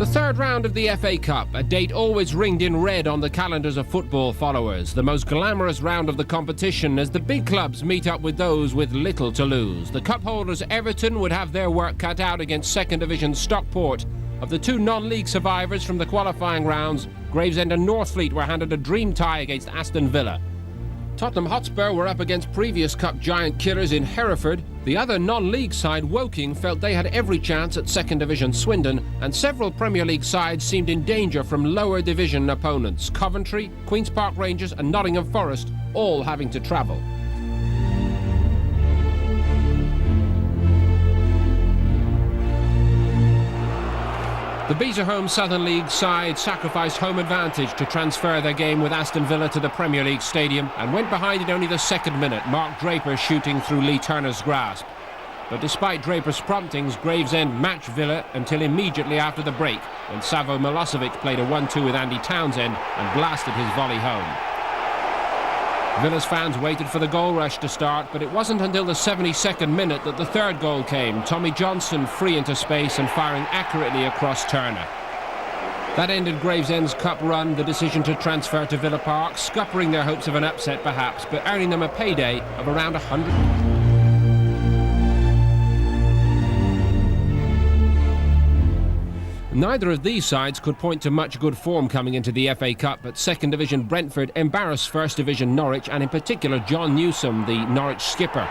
third round of the FA Cup, a date always ringed in red on the calendars of football followers. The most glamorous round of the competition as the big clubs meet up with those with little to lose. The cup holders Everton would have their work cut out against second division Stockport. Of the two non-league survivors from the qualifying rounds, Gravesend and Northfleet were handed a dream tie against Aston Villa. Tottenham Hotspur were up against previous cup giant killers in Hereford. The other non-league side, Woking, felt they had every chance at second division Swindon, and several Premier League sides seemed in danger from lower division opponents. Coventry, Queen's Park Rangers and Nottingham Forest all having to travel. The Beezer-home Southern League side sacrificed home advantage to transfer their game with Aston Villa to the Premier League stadium and went behind in only the second minute, Mark Draper shooting through Lee Turner's grasp. But despite Draper's promptings, Gravesend matched Villa until immediately after the break, when Savo Milosevic played a 1-2 with Andy Townsend and blasted his volley home. Villa's fans waited for the goal rush to start, but it wasn't until the 72nd minute that the third goal came. Tommy Johnson free into space and firing accurately across Turner. That ended Gravesend's cup run, the decision to transfer to Villa Park, scuppering their hopes of an upset perhaps, but earning them a payday of around 100. Neither of these sides could point to much good form coming into the FA Cup, but second division Brentford embarrassed first division Norwich, and in particular John Newsom, the Norwich skipper.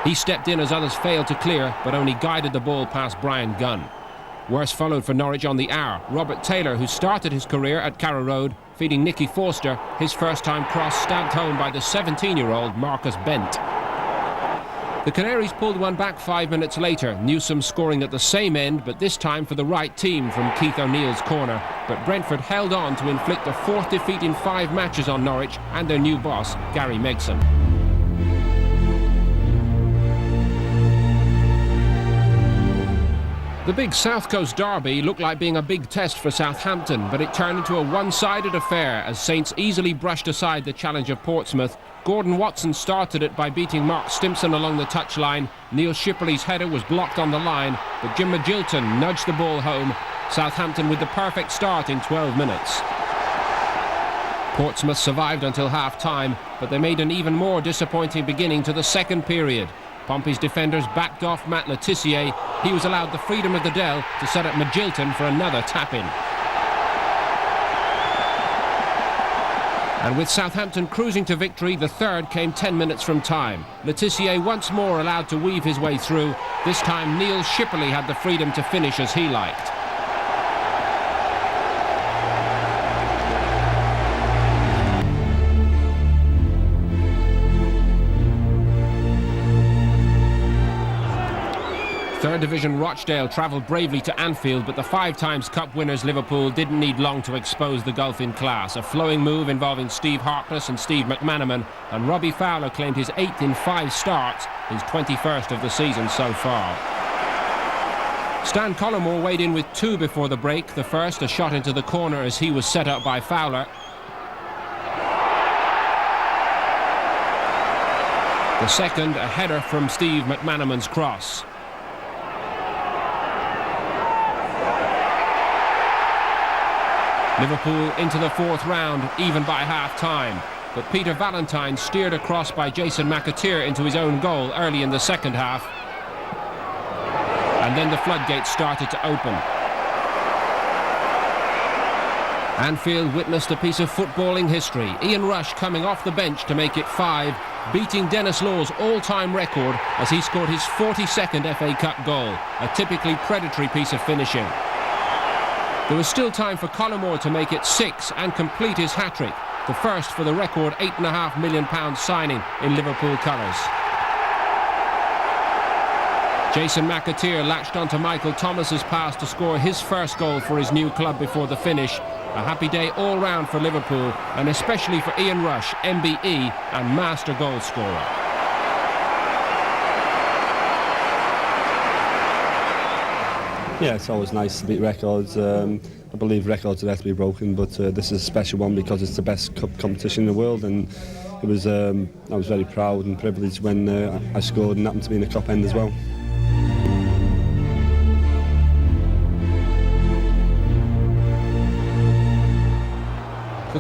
He stepped in as others failed to clear, but only guided the ball past Brian Gunn. Worse followed for Norwich on the hour. Robert Taylor, who started his career at Carrow Road, feeding Nicky Forster, his first-time cross stabbed home by the 17-year-old Marcus Bent. The Canaries pulled one back 5 minutes later, Newsom scoring at the same end, but this time for the right team from Keith O'Neill's corner. But Brentford held on to inflict a fourth defeat in 5 matches on Norwich and their new boss, Gary Megson. The big South Coast derby looked like being a big test for Southampton, but it turned into a one-sided affair as Saints easily brushed aside the challenge of Portsmouth. Gordon Watson started it by beating Mark Stimpson along the touchline. Neil Shipperley's header was blocked on the line, but Jim Magilton nudged the ball home. Southampton with the perfect start in 12 minutes. Portsmouth survived until half-time, but they made an even more disappointing beginning to the second period. Pompey's defenders backed off Matt Le Tissier. He was allowed the freedom of the Dell to set up Magilton for another tap-in. And with Southampton cruising to victory, the third came 10 minutes from time. Le Tissier once more allowed to weave his way through. This time Neil Shipperley had the freedom to finish as he liked. Third division Rochdale travelled bravely to Anfield, but the 5 times cup winners Liverpool didn't need long to expose the gulf in class. A flowing move involving Steve Harkness and Steve McManaman, and Robbie Fowler claimed his 8th in 5 starts, his 21st of the season so far. Stan Collymore weighed in with 2 before the break. The first, a shot into the corner as he was set up by Fowler. The second, a header from Steve McManaman's cross. Liverpool into the 4th round, even by half-time. But Peter Valentine steered a cross by Jason McAteer into his own goal early in the second half. And then the floodgates started to open. Anfield witnessed a piece of footballing history. Ian Rush coming off the bench to make it 5, beating Dennis Law's all-time record as he scored his 42nd FA Cup goal, a typically predatory piece of finishing. There was still time for Collymore to make it 6 and complete his hat-trick, the first for the record £8.5 million signing in Liverpool colours. Jason McAteer latched onto Michael Thomas's pass to score his first goal for his new club before the finish. A happy day all round for Liverpool, and especially for Ian Rush, MBE and master goal scorer. Yeah, it's always nice to beat records. I believe records are there to be broken, but this is a special one because it's the best cup competition in the world, and it was. I was very proud and privileged when I scored and happened to be in the top end as well.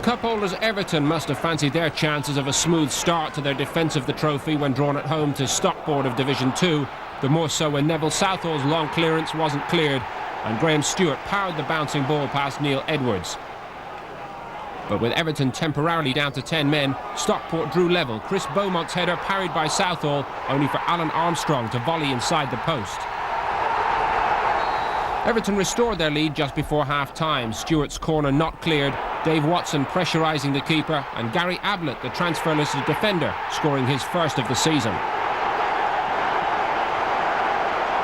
cup holders Everton must have fancied their chances of a smooth start to their defence of the trophy when drawn at home to Stockport of Division 2, the more so when Neville Southall's long clearance wasn't cleared and Graham Stewart powered the bouncing ball past Neil Edwards. But with Everton temporarily down to 10 men, Stockport drew level. Chris Beaumont's header parried by Southall, only for Alan Armstrong to volley inside the post. Everton restored their lead just before half-time. Stewart's corner not cleared, Dave Watson pressurising the keeper, and Gary Ablett, the transfer-listed defender, scoring his first of the season.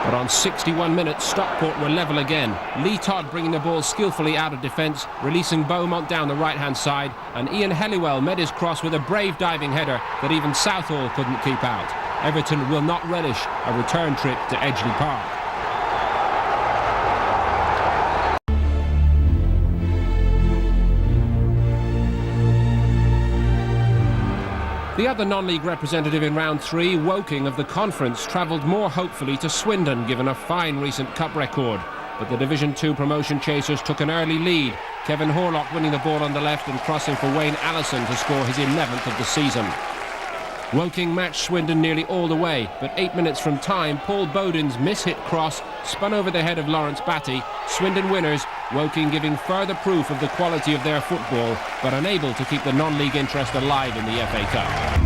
But on 61 minutes, Stockport were level again. Lee Todd bringing the ball skillfully out of defence, releasing Beaumont down the right-hand side, and Ian Helliwell met his cross with a brave diving header that even Southall couldn't keep out. Everton will not relish a return trip to Edgeley Park. The other non-league representative in round 3, Woking of the Conference, travelled more hopefully to Swindon, given a fine recent cup record. But the Division 2 promotion chasers took an early lead, Kevin Horlock winning the ball on the left and crossing for Wayne Allison to score his 11th of the season. Woking matched Swindon nearly all the way, but 8 minutes from time, Paul Bowden's miss-hit cross spun over the head of Lawrence Batty. Swindon winners, Woking giving further proof of the quality of their football, but unable to keep the non-league interest alive in the FA Cup.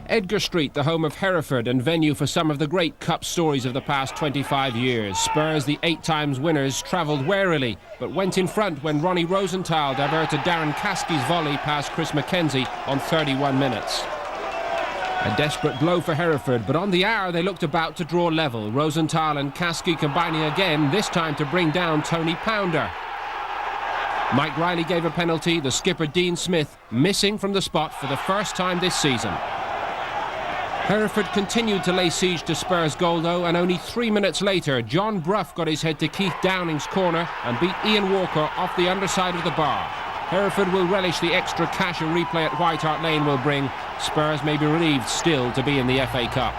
Edgar Street, the home of Hereford and venue for some of the great cup stories of the past 25 years. Spurs, the 8 times winners, travelled warily, but went in front when Ronnie Rosenthal diverted Darren Caskey's volley past Chris Mackenzie on 31 minutes. A desperate blow for Hereford, but on the hour they looked about to draw level. Rosenthal and Caskey combining again, this time to bring down Tony Pounder. Mike Riley gave a penalty, the skipper Dean Smith missing from the spot for the first time this season. Hereford continued to lay siege to Spurs' goal though, and only 3 minutes later John Brough got his head to Keith Downing's corner and beat Ian Walker off the underside of the bar. Hereford will relish the extra cash a replay at White Hart Lane will bring. Spurs may be relieved still to be in the FA Cup.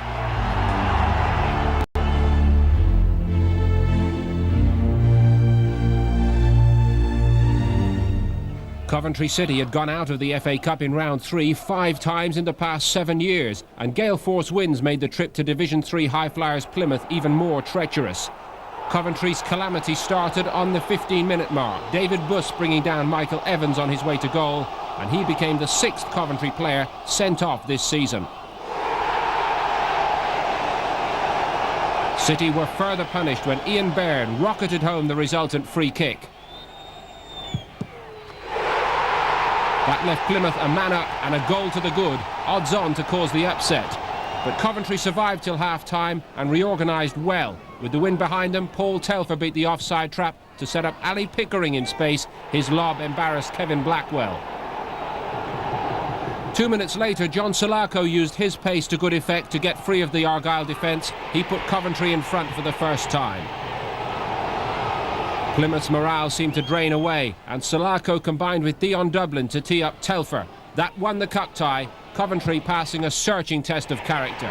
Coventry City had gone out of the FA Cup in round 3 5 times in the past 7 years, and gale force winds made the trip to Division 3 high flyers Plymouth even more treacherous. Coventry's calamity started on the 15-minute mark, David Buss bringing down Michael Evans on his way to goal, and he became the 6th Coventry player sent off this season. City were further punished when Ian Byrne rocketed home the resultant free kick. That left Plymouth a man up and a goal to the good, odds on to cause the upset. But Coventry survived till half-time and reorganised well. With the win behind them, Paul Telfer beat the offside trap to set up Ali Pickering in space. His lob embarrassed Kevin Blackwell. 2 minutes later, John Salako used his pace to good effect to get free of the Argyle defence. He put Coventry in front for the first time. Plymouth's morale seemed to drain away, and Salako combined with Dion Dublin to tee up Telfer. That won the cup tie, Coventry passing a searching test of character.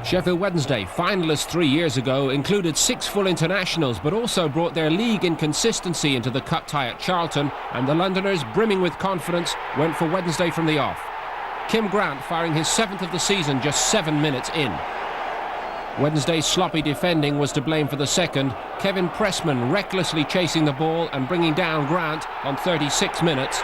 Sheffield Wednesday, finalists 3 years ago, included 6 full internationals, but also brought their league inconsistency into the cup tie at Charlton, and the Londoners, brimming with confidence, went for Wednesday from the off. Kim Grant firing his 7th of the season just 7 minutes in. Wednesday's sloppy defending was to blame for the second, Kevin Pressman recklessly chasing the ball and bringing down Grant on 36 minutes.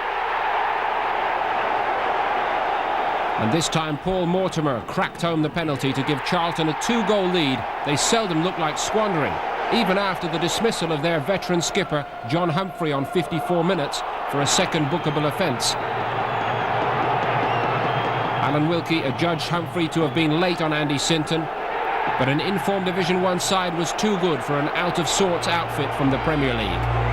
And this time Paul Mortimer cracked home the penalty to give Charlton a 2-goal lead they seldom looked like squandering, even after the dismissal of their veteran skipper John Humphrey on 54 minutes for a second bookable offence. Alan Wilkie adjudged Humphrey to have been late on Andy Sinton, but an informed Division 1 side was too good for an out-of-sorts outfit from the Premier League.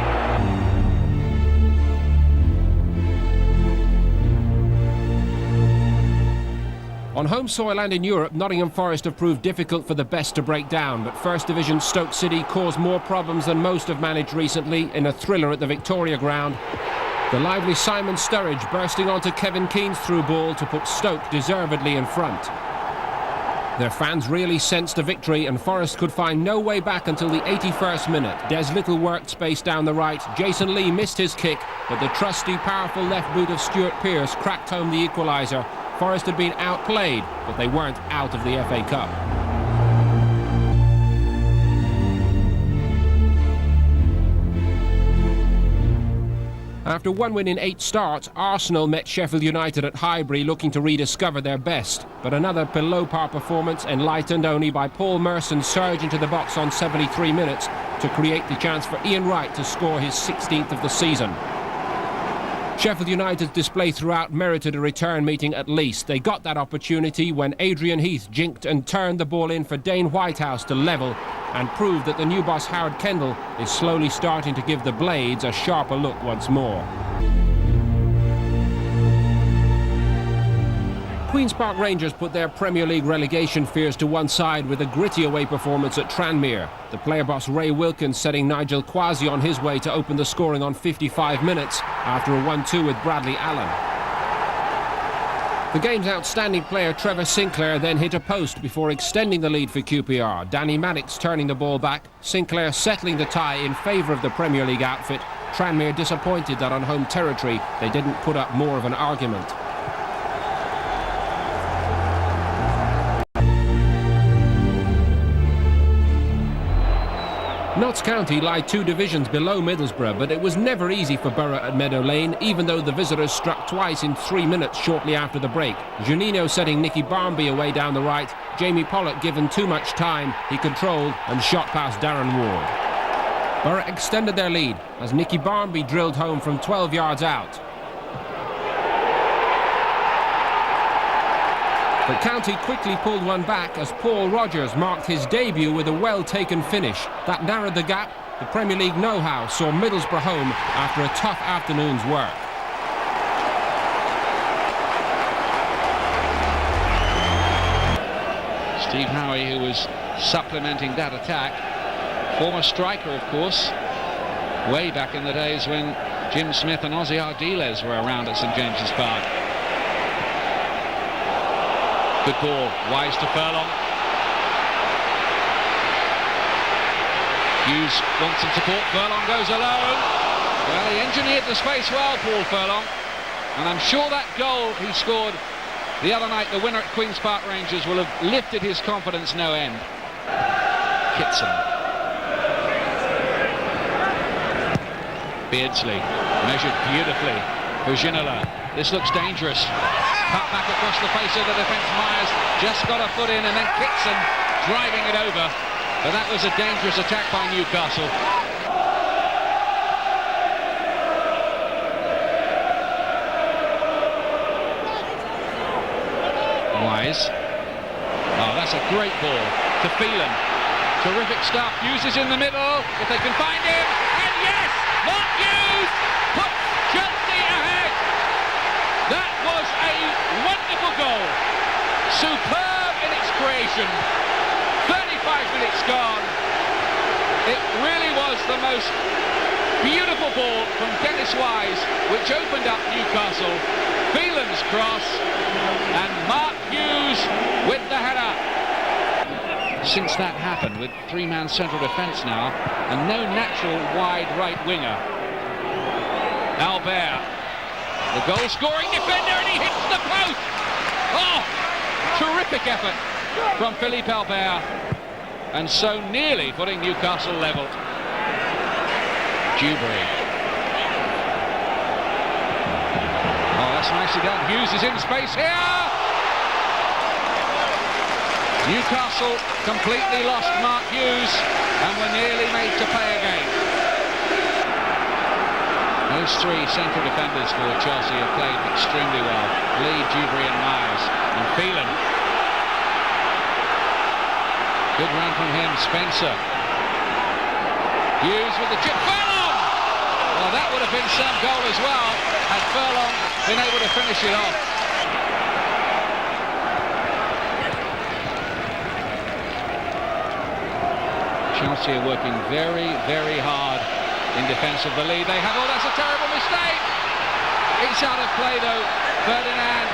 On home soil and in Europe, Nottingham Forest have proved difficult for the best to break down, but First Division Stoke City caused more problems than most have managed recently in a thriller at the Victoria Ground. The lively Simon Sturridge bursting onto Kevin Keane's through ball to put Stoke deservedly in front. Their fans really sensed a victory, and Forest could find no way back until the 81st minute. Des Little worked space down the right. Jason Lee missed his kick, but the trusty, powerful left boot of Stuart Pearce cracked home the equaliser. Forest had been outplayed, but they weren't out of the FA Cup. After one win in 8 starts, Arsenal met Sheffield United at Highbury looking to rediscover their best. But another below-par performance, enlightened only by Paul Merson's surge into the box on 73 minutes to create the chance for Ian Wright to score his 16th of the season. Sheffield United's display throughout merited a return meeting at least. They got that opportunity when Adrian Heath jinked and turned the ball in for Dane Whitehouse to level and proved that the new boss Howard Kendall is slowly starting to give the Blades a sharper look once more. Queen's Park Rangers put their Premier League relegation fears to one side with a gritty away performance at Tranmere. The player boss Ray Wilkins setting Nigel Quasi on his way to open the scoring on 55 minutes after a 1-2 with Bradley Allen. The game's outstanding player Trevor Sinclair then hit a post before extending the lead for QPR. Danny Maddox turning the ball back, Sinclair settling the tie in favour of the Premier League outfit. Tranmere disappointed that on home territory they didn't put up more of an argument. Notts County lie 2 divisions below Middlesbrough, but it was never easy for Borough at Meadow Lane, even though the visitors struck twice in 3 minutes shortly after the break. Juninho setting Nicky Barmby away down the right. Jamie Pollock given too much time. He controlled and shot past Darren Ward. Borough extended their lead as Nicky Barmby drilled home from 12 yards out. But County quickly pulled one back as Paul Rogers marked his debut with a well-taken finish. That narrowed the gap. The Premier League know-how saw Middlesbrough home after a tough afternoon's work. Steve Howie, who was supplementing that attack, former striker, of course, way back in the days when Jim Smith and Ozzy Ardiles were around at St James's Park. Good ball, Wise to Furlong. Hughes wants some support, Furlong goes alone. Well, he engineered the space well, Paul Furlong. And I'm sure that goal he scored the other night, the winner at Queen's Park Rangers, will have lifted his confidence no end. Kitson. Beardsley, measured beautifully for Ginola. This looks dangerous. Cut back across the face of the defence. Myers just got a foot in, and then Kitson driving it over. But that was a dangerous attack by Newcastle. Wise. Oh, that's a great ball to Phelan. Terrific stuff. Hughes is in the middle. If they can find him. And yes! Mark Hughes puts Chelsea ahead. That was a wonderful goal. Superb in its creation. 35 minutes gone. It really was the most beautiful ball from Dennis Wise, which opened up Newcastle. Phelan's cross and Mark Hughes with the header. Since that happened, with 3-man central defence now and no natural wide right winger, Albert, the goal-scoring defender, and he hits the post! Oh, terrific effort from Philippe Albert, and so nearly putting Newcastle level. Dewberry. Oh, that's nicely done. Hughes is in space here! Newcastle completely lost Mark Hughes and were nearly made to pay again. Those 3 central defenders for Chelsea have played extremely well. Lee, Dewberry and Myers. And Phelan. Good run from him, Spencer. Hughes with the chip. Furlong! Well, that would have been some goal as well had Furlong been able to finish it off. Barnsley are working very, very hard in defence of the lead. They have, oh, that's a terrible mistake! It's out of play though. Ferdinand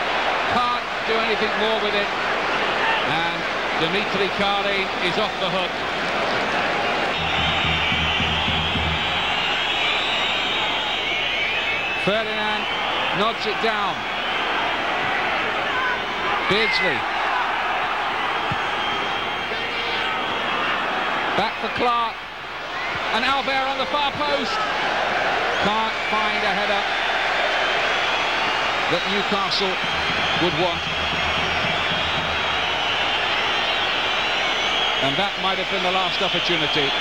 can't do anything more with it. And Dimitri Kali is off the hook. Ferdinand nods it down. Beardsley. Back for Clark. And Albert on the far post. Can't find a header that Newcastle would want. And that might have been the last opportunity.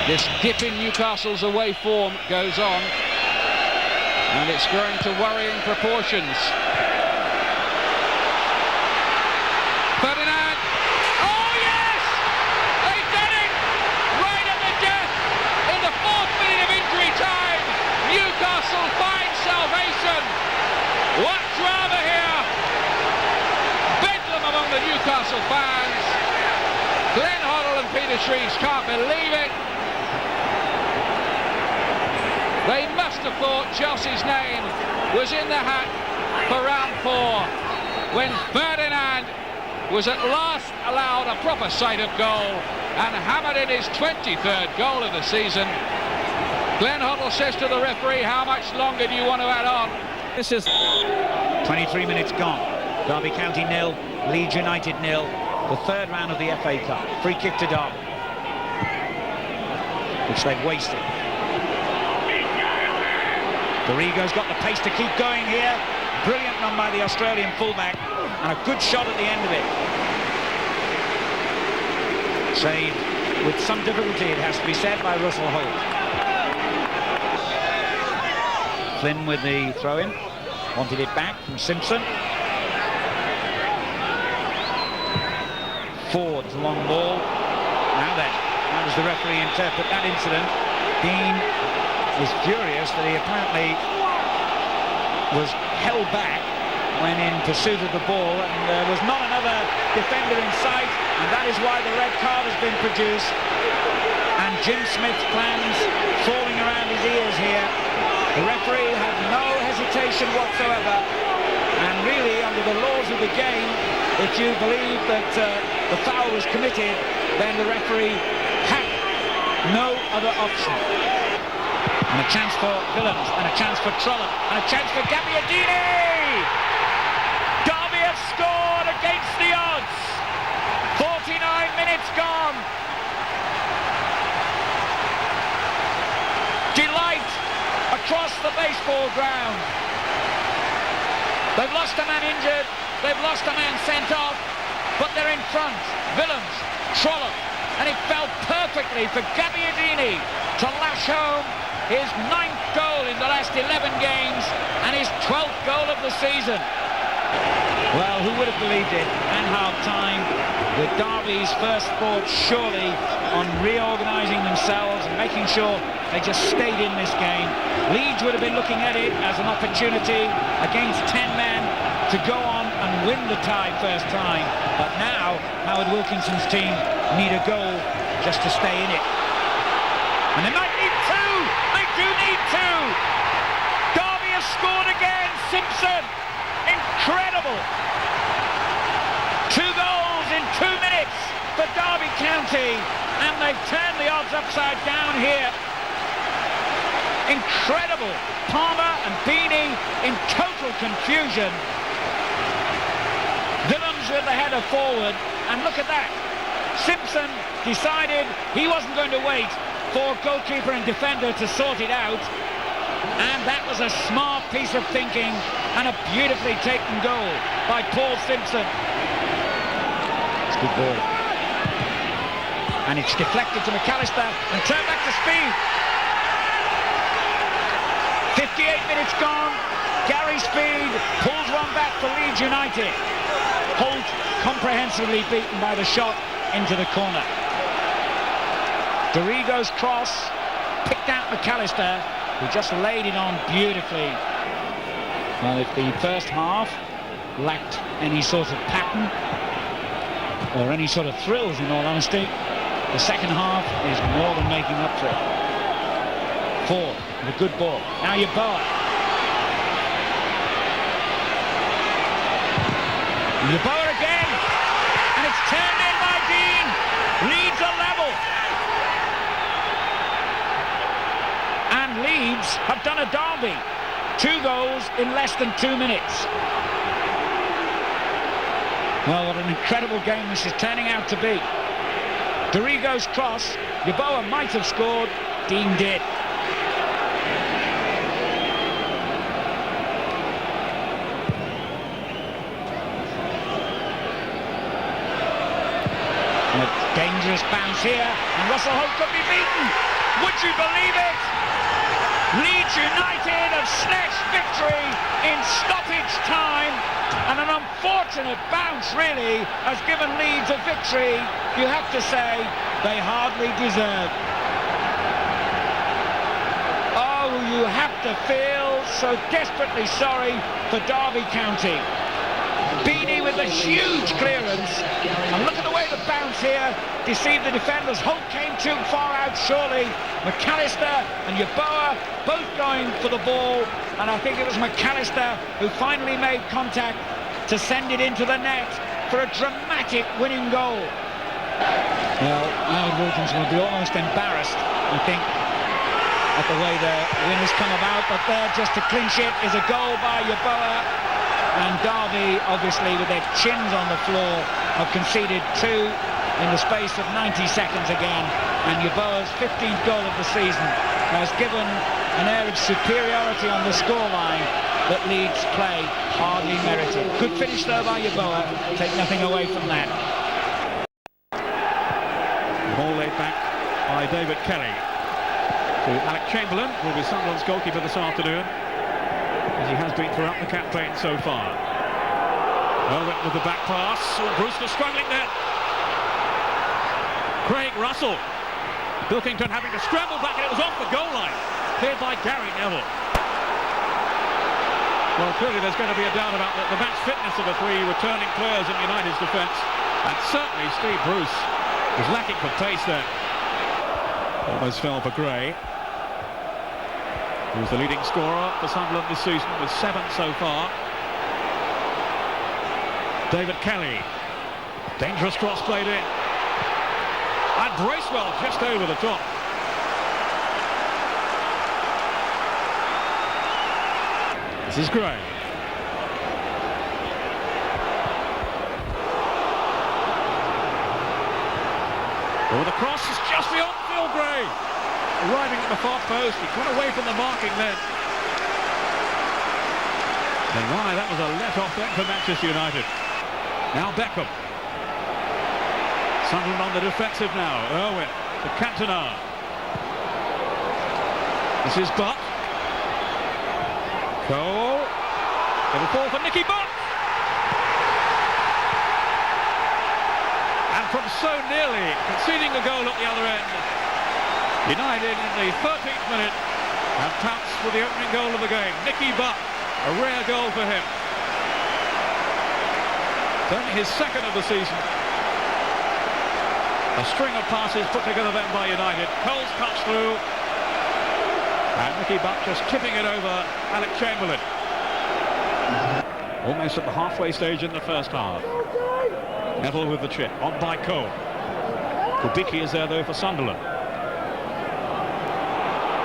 This dip in Newcastle's away form goes on, and it's growing to worrying proportions. Ferdinand! Oh yes! They've done it! Right at the death! In the 4th minute of injury time, Newcastle finds salvation! What drama here! Bedlam among the Newcastle fans. Glenn Hoddle and Peter Shreves can't believe it. They must have thought Chelsea's name was in the hat for round 4 when Ferdinand was at last allowed a proper sight of goal and hammered in his 23rd goal of the season. Glenn Hoddle says to the referee, how much longer do you want to add on? This is 23 minutes gone. Derby County 0, Leeds United 0. The 3rd round of the FA Cup. Free kick to Derby, which they've wasted. Dorigo's got the pace to keep going here. Brilliant run by the Australian fullback, and a good shot at the end of it. Saved with some difficulty, it has to be said, by Russell Holt. Flynn with the throw-in. Wanted it back from Simpson. Ford's long ball. Now then, how does the referee interpret that incident? Dean is furious that he apparently was held back when in pursuit of the ball, and there was not another defender in sight, and that is why the red card has been produced. And Jim Smith's plans falling around his ears here. The referee had no hesitation whatsoever, and really under the laws of the game, if you believe that the foul was committed, then the referee had no other option. And a chance for Willems, and a chance for Trollope, and a chance for Gabbiadini! Derby have scored against the odds! 49 minutes gone! Delight across the baseball ground. They've lost a man injured, they've lost a man sent off, but they're in front. Willems, Trollope, and it fell perfectly for Gabbiadini to lash home his 9th goal in the last 11 games and his 12th goal of the season. Well, who would have believed it? And half-time, with Derby's first thought surely on reorganising themselves and making sure they just stayed in this game. Leeds would have been looking at it as an opportunity against 10 men to go on and win the tie first time. But now, Howard Wilkinson's team need a goal just to stay in it. And they might need 2! They do need 2! Derby has scored again! Simpson! Incredible! 2 goals in 2 minutes for Derby County, and they've turned the odds upside down here. Incredible! Palmer and Beanie in total confusion. Willems with the header forward, and look at that. Simpson decided he wasn't going to wait for goalkeeper and defender to sort it out, and that was a smart piece of thinking and a beautifully taken goal by Paul Simpson. It's a good ball, and it's deflected to McAllister and turned back to speed. 58 minutes gone. Gary Speed pulls one back for Leeds United. Holt comprehensively beaten by the shot into the corner. Dorigo's cross picked out McAllister, who just laid it on beautifully. Well, if the first half lacked any sort of pattern or any sort of thrills, in all honesty. The second half is more than making up for it. Ford with a good ball. Now Yeboah. Yeboah again, and it's turned in by Dean. Leeds are level. And Leeds have done a derby. 2 goals in less than 2 minutes. Well, what an incredible game this is turning out to be. Dorigo's cross, Yeboah might have scored, Dean did. And a dangerous bounce here, and Russell Hope could be beaten. Would you believe it? Leeds United have snatched victory in stoppage time, and an unfortunate bounce really has given Leeds a victory you have to say they hardly deserve. Oh, you have to feel so desperately sorry for Derby County. Beanie with a huge clearance, and look at the way the bounce here deceived the defenders. Holt came too far out surely. McAllister and Yeboah both going for the ball, and I think it was McAllister who finally made contact to send it into the net for a dramatic winning goal. Well, Howard Wilkins will be almost embarrassed, I think, at the way the win has come about, but there, just to clinch it, is a goal by Yeboah. And Derby, obviously, with their chins on the floor, have conceded 2 in the space of 90 seconds again. And Yeboah's 15th goal of the season has given an air of superiority on the scoreline that Leeds play hardly merited. Good finish though by Yeboah, take nothing away from that. Ball laid back by David Kelly to Alec Chamberlain, who will be Sunderland's goalkeeper this afternoon, as he has been throughout the campaign so far. Owen with the back pass. Oh, Brewster struggling there. Craig Russell. Bilkington having to scramble back, and it was off the goal line. Cleared by Gary Neville. Well, clearly there's going to be a doubt about the match fitness of the 3 returning players in United's defence. And certainly Steve Bruce was lacking for pace there. Almost fell for Gray, who's the leading scorer for Sunderland this season with 7 so far. David Kelly. Dangerous cross played in. And Bracewell just over the top. This is Gray. Oh, the cross is just beyond Phil Gray. Arriving at the far post, he got away from the marking then. And why, that was a let-off then for Manchester United. Now Beckham. Sunderland on the defensive now. Irwin to Cantona. This is Butt. Cole. It'll fall for Nicky Butt. And from so nearly conceding a goal at the other end, United in the 13th minute have pounced for the opening goal of the game. Nicky Butt, a rare goal for him. It's only his 2nd of the season. A string of passes put together then by United. Cole's cuts through. And Nicky Butt just tipping it over Alec Chamberlain. Almost at the halfway stage in the first half. Neville with the chip, on by Cole. Kubicki is there though for Sunderland.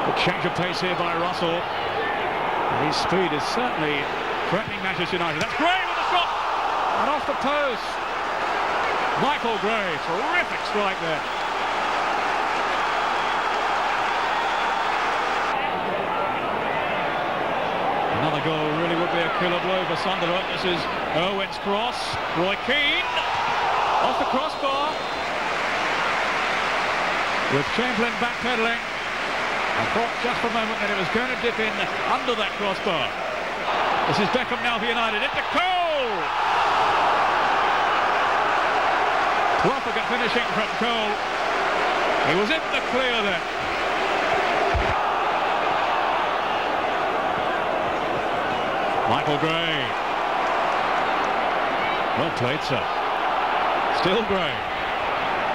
Good change of pace here by Russell. And his speed is certainly threatening Manchester United. That's Gray with the shot! And off the post. Michael Gray, terrific strike there. Another goal really would be a killer blow for Sunderland. This is Owen's cross. Roy Keane off the crossbar. With Chamberlain backpedaling. I thought just for a moment that it was going to dip in under that crossbar. This is Beckham now for United. Into Cole! Profligate finishing from Cole. He was in the clear there. Michael Gray. Well played, sir. Still Gray.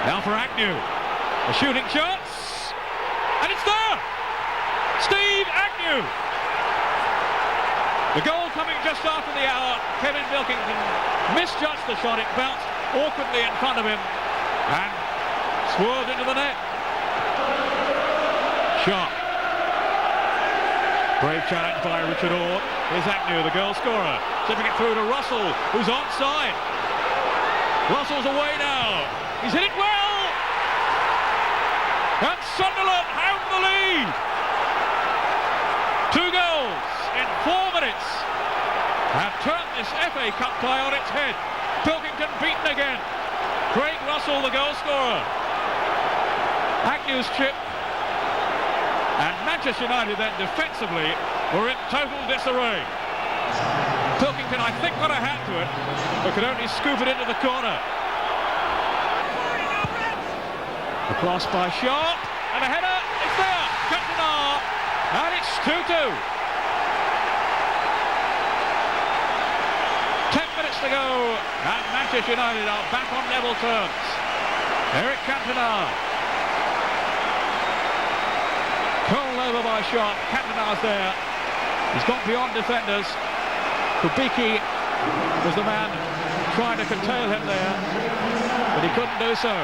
Now for Agnew. A shooting chance. And it's there! Steve Agnew! The goal coming just after the hour. Kevin Wilkinson misjudged the shot. It bounced awkwardly in front of him and swerved into the net. Sharp. Brave challenge by Richard Orr. Here's Agnew, the goal scorer. Slipping it through to Russell, who's onside. Russell's away now. He's hit it well. And Sunderland have the lead. 2 goals in 4 minutes have turned this FA Cup tie on its head. Pilkington beaten again. Craig Russell, the goal scorer. Agnew's chip. And Manchester United then defensively were in total disarray. Pilkington, I think, got a hand to it, but could only scoop it into the corner. A cross by Sharp, and a header, it's there, Cantona, and it's 2-2. 10 minutes to go, and Manchester United are back on level terms. Eric Cantona. Curled over by Sharp, Cantona's there. He's got beyond defenders. Kubicki was the man trying to curtail him there, but he couldn't do so.